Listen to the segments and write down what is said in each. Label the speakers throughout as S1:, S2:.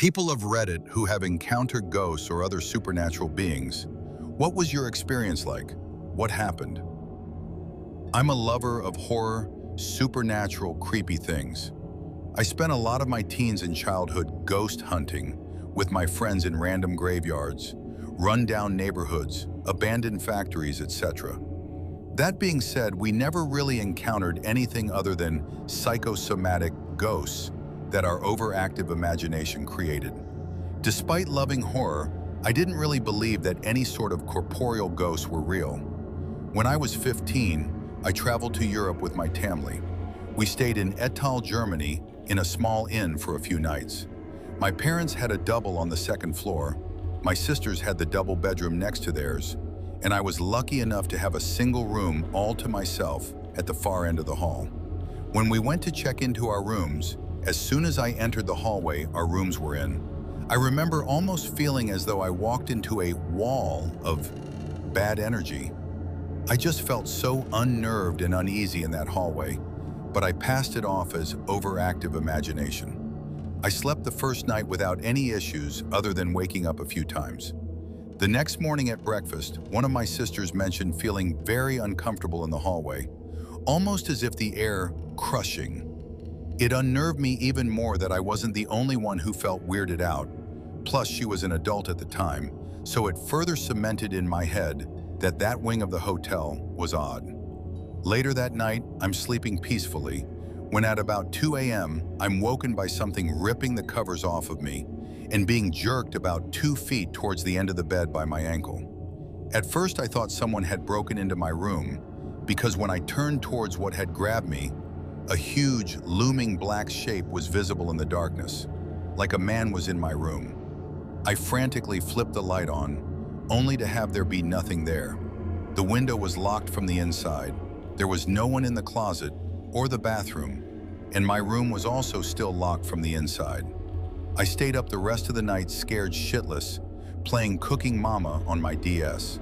S1: People of Reddit who have encountered ghosts or other supernatural beings. What was your experience like? What happened? I'm a lover of horror, supernatural, creepy things. I spent a lot of my teens and childhood ghost hunting with my friends in random graveyards, run-down neighborhoods, abandoned factories, etc. That being said, we never really encountered anything other than psychosomatic ghosts that our overactive imagination created. Despite loving horror, I didn't really believe that any sort of corporeal ghosts were real. When I was 15, I traveled to Europe with my family. We stayed in Ettal, Germany, in a small inn for a few nights. My parents had a double on the second floor, my sisters had the double bedroom next to theirs, and I was lucky enough to have a single room all to myself at the far end of the hall. When we went to check into our rooms, as soon as I entered the hallway our rooms were in, I remember almost feeling as though I walked into a wall of bad energy. I just felt so unnerved and uneasy in that hallway, but I passed it off as overactive imagination. I slept the first night without any issues other than waking up a few times. The next morning at breakfast, one of my sisters mentioned feeling very uncomfortable in the hallway, almost as if the air crushing. It unnerved me even more that I wasn't the only one who felt weirded out. Plus, she was an adult at the time, so it further cemented in my head that that wing of the hotel was odd. Later that night, I'm sleeping peacefully, when at about 2 a.m., I'm woken by something ripping the covers off of me and being jerked about 2 feet towards the end of the bed by my ankle. At first, I thought someone had broken into my room because when I turned towards what had grabbed me, a huge, looming black shape was visible in the darkness, like a man was in my room. I frantically flipped the light on, only to have there be nothing there. The window was locked from the inside. There was no one in the closet or the bathroom, and my room was also still locked from the inside. I stayed up the rest of the night scared shitless, playing Cooking Mama on my DS.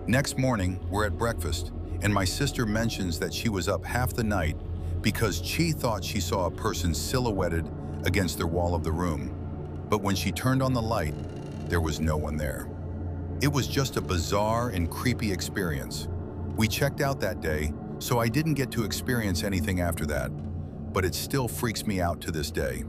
S1: Next morning, we're at breakfast, and my sister mentions that she was up half the night because she thought she saw a person silhouetted against the wall of the room. But when she turned on the light, there was no one there. It was just a bizarre and creepy experience. We checked out that day, so I didn't get to experience anything after that, but it still freaks me out to this day.